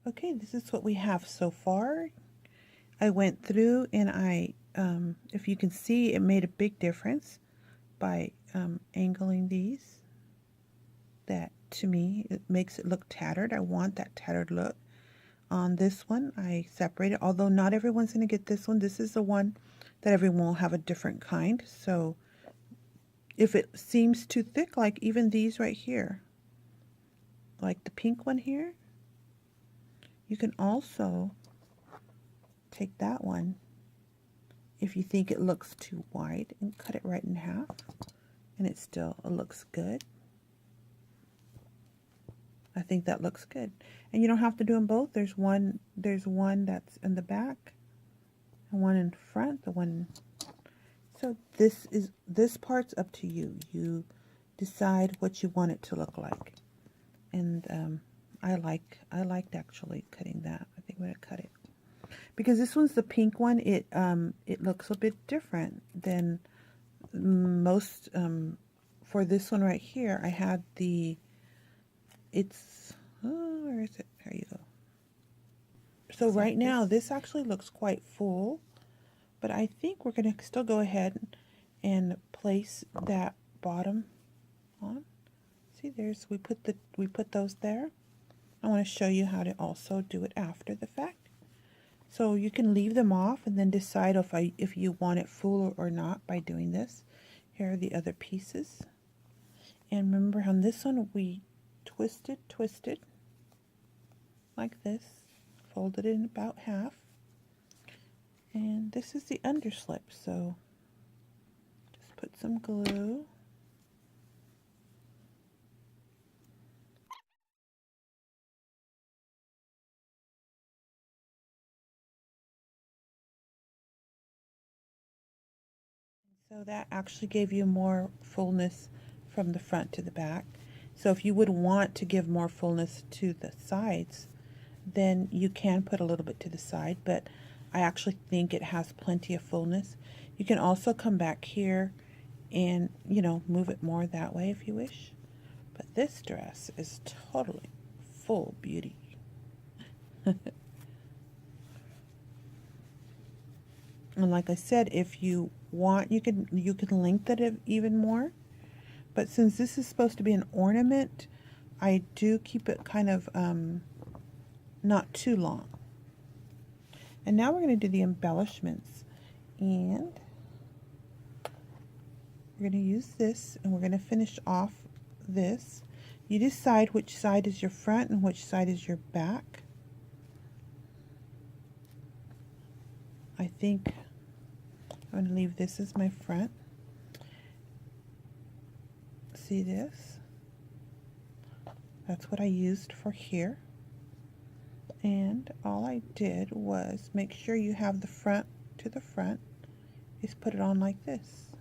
Okay, this is what we have so far. I went through and if you can see, it made a big difference by angling these. That, to me, it makes it look tattered. I want that tattered look. On this one, I separated, although not everyone's going to get this one. This is the one that everyone will have a different kind. So if it seems too thick, like even these right here, like the pink one here, you can also take that one if you think it looks too wide and cut it right in half, and it looks good. I think that looks good. And you don't have to do them both. There's one that's in the back and one in front, so this part's up to you. You decide what you want it to look like. And I liked actually cutting that. I think I'm gonna cut it. Because this one's the pink one, it looks a bit different than most. For this one right here, I had where is it? There you go. So right now, this actually looks quite full, but I think we're going to still go ahead and place that bottom on. See, we put those there. I want to show you how to also do it after the fact. So you can leave them off and then decide if you want it full or not by doing this. Here are the other pieces. And remember on this one, we twisted like this, folded it in about half. And this is the underslip, so just put some glue. So that actually gave you more fullness from the front to the back. So if you would want to give more fullness to the sides, then you can put a little bit to the side, but I actually think it has plenty of fullness. You can also come back here and, move it more that way if you wish. But this dress is totally full beauty. And like I said, if you want, you can lengthen it even more. But since this is supposed to be an ornament, I do keep it kind of not too long. And now we're going to do the embellishments. And we're going to use this, and we're going to finish off this. You decide which side is your front and which side is your back. I think I'm going to leave this as my front. See this? That's what I used for here. And all I did was make sure you have the front to the front. Just put it on like this.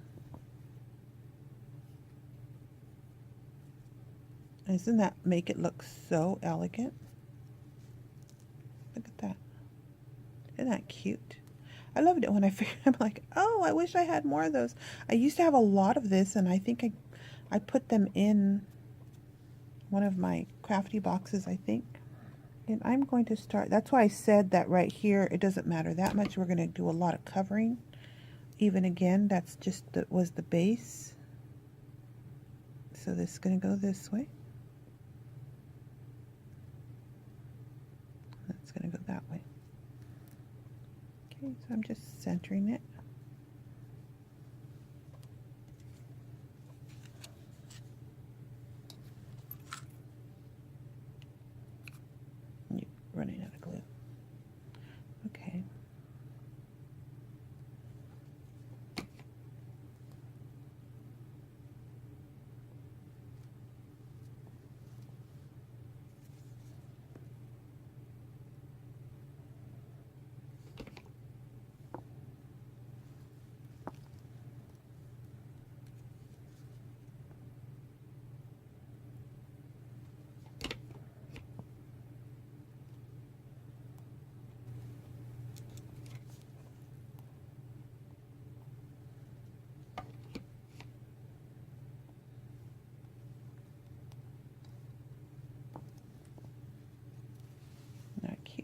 Doesn't that make it look so elegant? Look at that. Isn't that cute? I loved it when I figured, I'm like, oh, I wish I had more of those. I used to have a lot of this, and I think I put them in one of my Crafty boxes, I think. And I'm going to start, that's why I said that right here, it doesn't matter that much. We're going to do a lot of covering. Even again, that's just was the base. So this is going to go this way. That's going to go that way. Okay, so I'm just centering it. Running out of glue. Okay.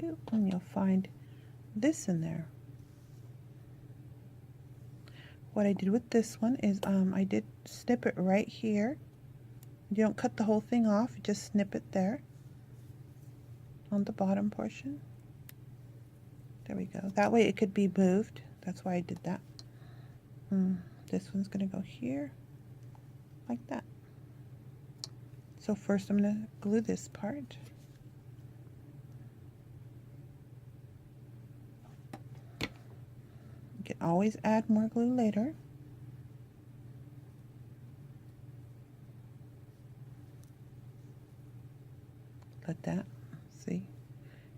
cute, and you'll find this in there. What I did with this one is I did snip it right here. You don't cut the whole thing off, you just snip it there on the bottom portion. There we go. That way it could be moved. That's why I did that. This one's going to go here like that. So first I'm going to glue this part. You can always add more glue later. Like that. See?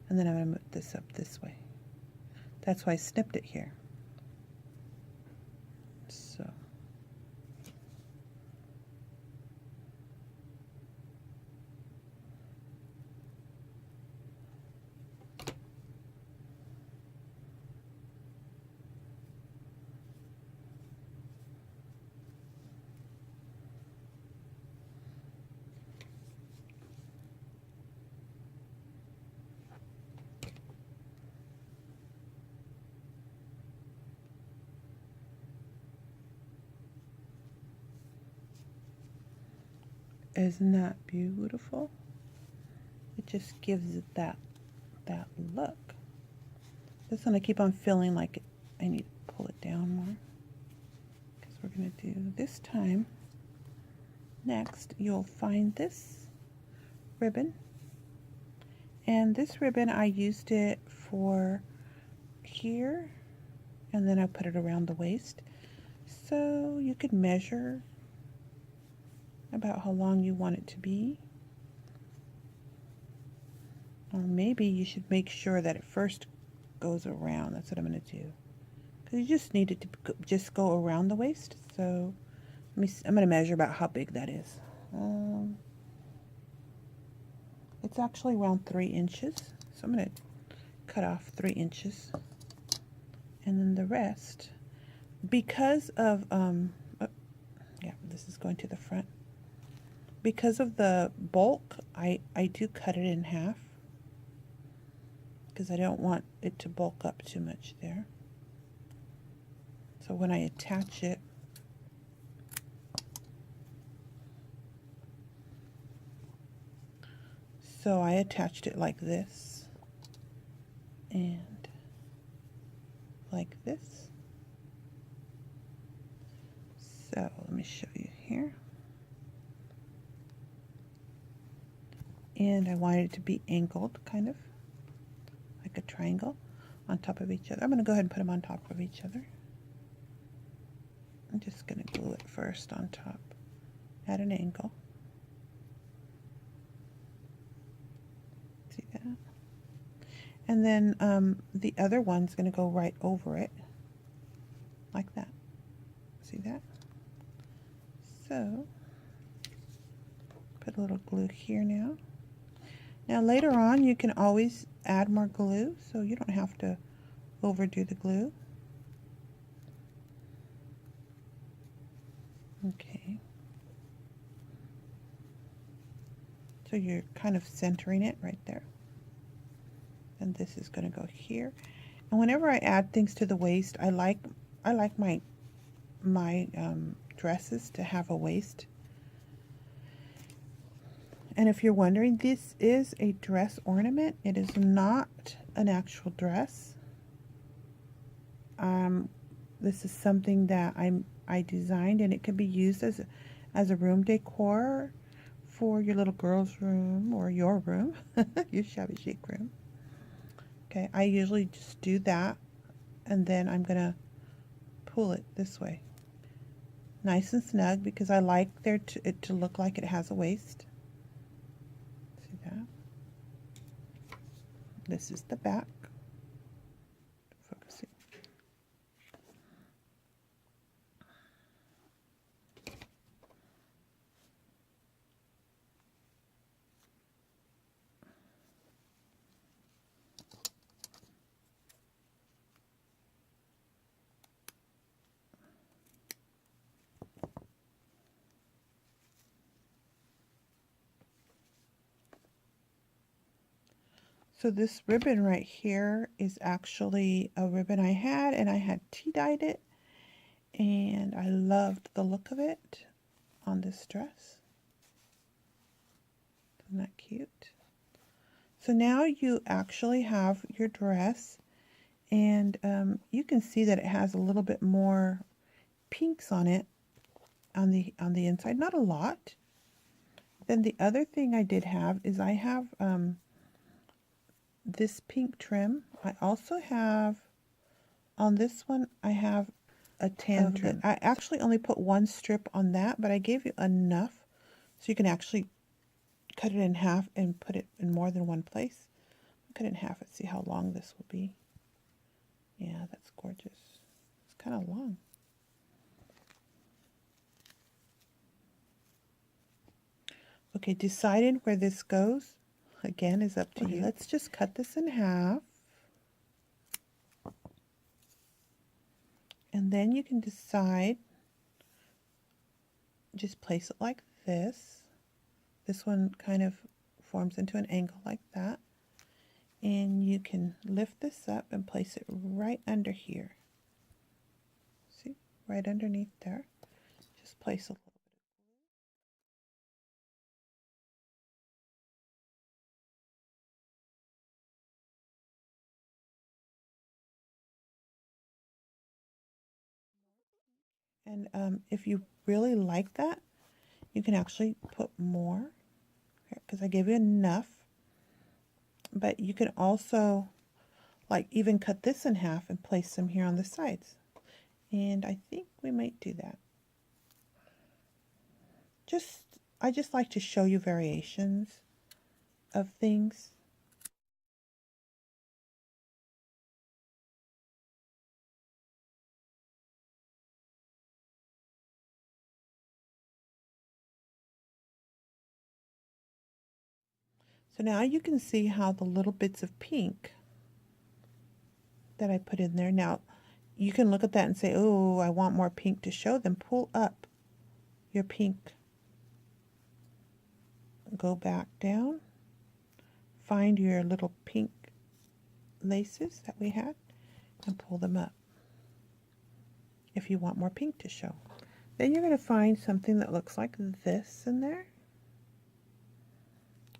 And then I'm going to move this up this way. That's why I snipped it here. So. Isn't that beautiful? It just gives it that look. This one I keep on feeling like I need to pull it down more, because we're going to do this time. Next, you'll find this ribbon, and this ribbon I used it for here, and then I put it around the waist, so you could measure about how long you want it to be. Or maybe you should make sure that it first goes around. That's what I'm going to do, because you just need it to just go around the waist. So let me see. I'm going to measure about how big that is. It's actually around 3 inches, so I'm going to cut off 3 inches, and then the rest, because of yeah, this is going to the front. Because of the bulk, I do cut it in half, because I don't want it to bulk up too much there. So when I attach it, so I attached it like this and like this. So let me show you here. And I wanted it to be angled, kind of like a triangle on top of each other. I'm going to go ahead and put them on top of each other. I'm just going to glue it first on top at an angle. See that? And then the other one's going to go right over it, like that. See that? So, put a little glue here now. Now later on you can always add more glue, so you don't have to overdo the glue. Okay. So you're kind of centering it right there. And this is going to go here. And whenever I add things to the waist, I like my dresses to have a waist. And if you're wondering, this is a dress ornament. It is not an actual dress. This is something that I designed, and it can be used as a room decor for your little girl's room or your room, your shabby chic room. Okay, I usually just do that, and then I'm gonna pull it this way, nice and snug, because I like it to look like it has a waist. See that? This is the back. Focusing. So this ribbon right here is actually a ribbon I had, and I had tea dyed it, and I loved the look of it on this dress. Isn't that cute? So now you actually have your dress, and you can see that it has a little bit more pinks on it on the inside, not a lot. Then the other thing I did have is I have this pink trim. I also have on this one, I have a tan trim. I actually only put one strip on that, but I gave you enough so you can actually cut it in half and put it in more than one place. Cut it in half and see how long this will be. Yeah, that's gorgeous. It's kind of long. Okay, deciding where this goes, again, is up to you. Let's just cut this in half. And then you can decide, just place it like this. This one kind of forms into an angle like that. And you can lift this up and place it right under here. See, right underneath there. Just place a little bit of glue. And if you really like that, you can actually put more, because I gave you enough. But you can also, like, even cut this in half and place some here on the sides. And I think we might do that. I just like to show you variations of things. So now you can see how the little bits of pink that I put in there. Now you can look at that and say, oh, I want more pink to show. Then pull up your pink. Go back down. Find your little pink laces that we had and pull them up if you want more pink to show. Then you're going to find something that looks like this in there.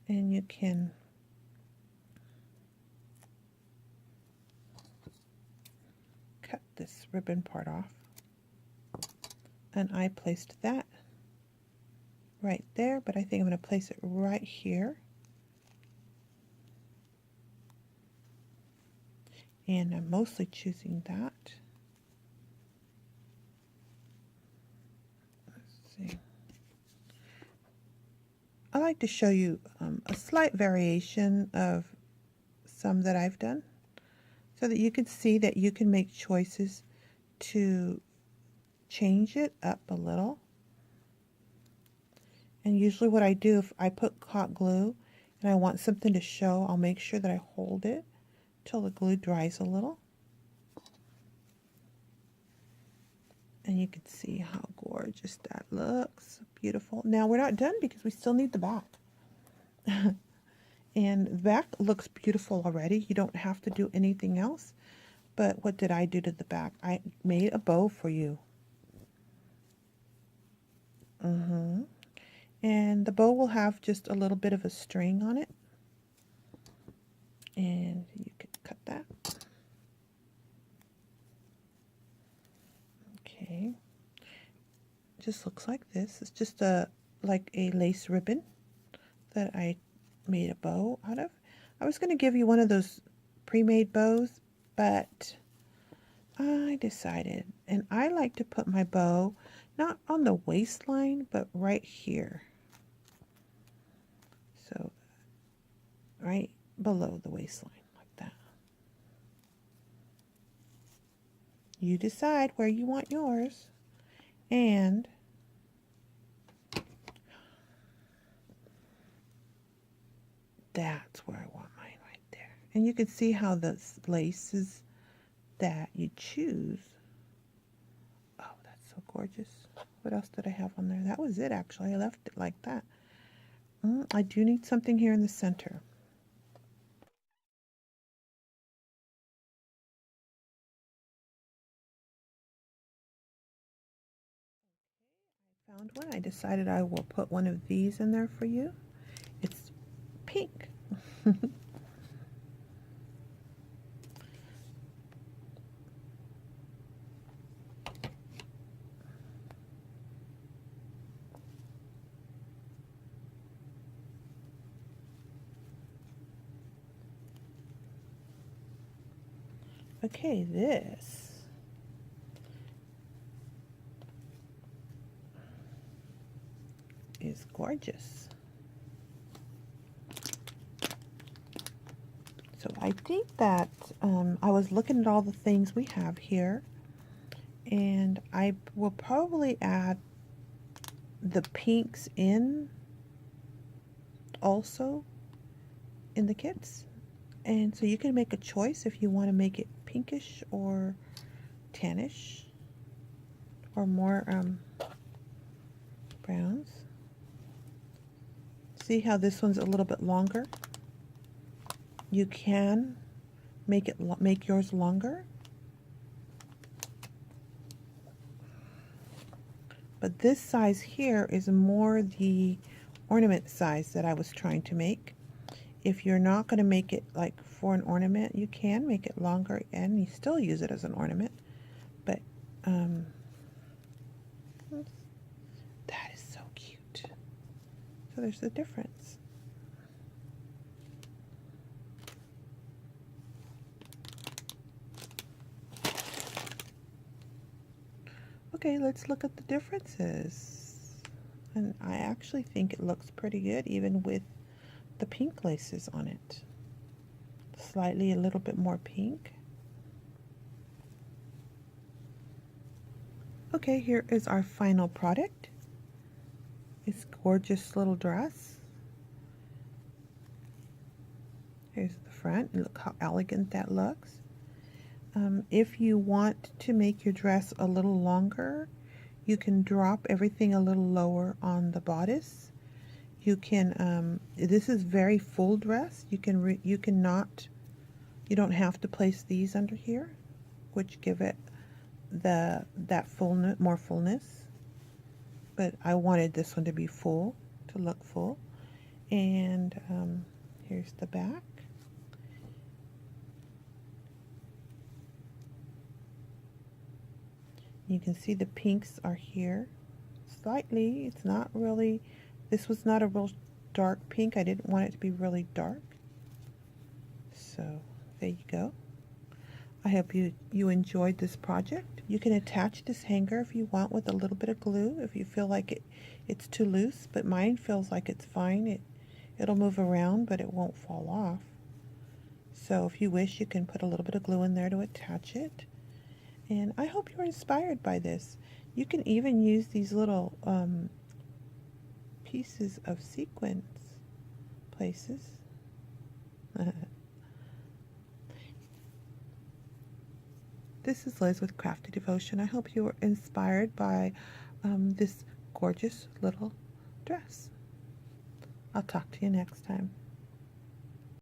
And you can cut this ribbon part off. And I placed that right there, but I think I'm going to place it right here. And I'm mostly choosing that. Let's see. I like to show you a slight variation of some that I've done, so that you can see that you can make choices to change it up a little. And usually what I do, if I put hot glue and I want something to show, I'll make sure that I hold it till the glue dries a little. And you can see how gorgeous that looks. Beautiful. Now we're not done because we still need the back. And the back looks beautiful already. You don't have to do anything else. But what did I do to the back? I made a bow for you. And the bow will have just a little bit of a string on it. And you can cut that. Okay. Just looks like this. It's just like a lace ribbon that I made a bow out of. I was going to give you one of those pre-made bows, but I decided, and I like to put my bow not on the waistline, but right here. So right below the waistline, like that. You decide where you want yours. And that's where I want mine, right there. And you can see how the laces that you choose. Oh, that's so gorgeous. What else did I have on there? That was it, actually. I left it like that. I do need something here in the center. found one. I decided I will put one of these in there for you. It's pink. Okay, this is gorgeous. So I think that I was looking at all the things we have here, and I will probably add the pinks in also in the kits. And so you can make a choice if you want to make it pinkish or tannish or more browns. See how this one's a little bit longer? You can make yours longer. But this size here is more the ornament size that I was trying to make. If you're not going to make it like for an ornament, you can make it longer and you still use it as an ornament. But that is so cute. So there's the difference. Okay, let's look at the differences. And I actually think it looks pretty good even with the pink laces on it. Slightly a little bit more pink. Okay, here is our final product. This gorgeous little dress. Here's the front. Look how elegant that looks. If you want to make your dress a little longer, you can drop everything a little lower on the bodice. You can, this is very full dress. You don't have to place these under here, which give it that fullness, more fullness. But I wanted this one to be full, to look full. And here's the back. You can see the pinks are here slightly. It's not really, this was not a real dark pink. I didn't want it to be really dark. So there you go. I hope you enjoyed this project. You can attach this hanger if you want with a little bit of glue if you feel like it's too loose, but mine feels like it's fine. It'll move around, but it won't fall off. So if you wish, you can put a little bit of glue in there to attach it. And I hope you're inspired by this. You can even use these little pieces of sequins places. This is Liz with Crafty Devotion. I hope you were inspired by this gorgeous little dress. I'll talk to you next time.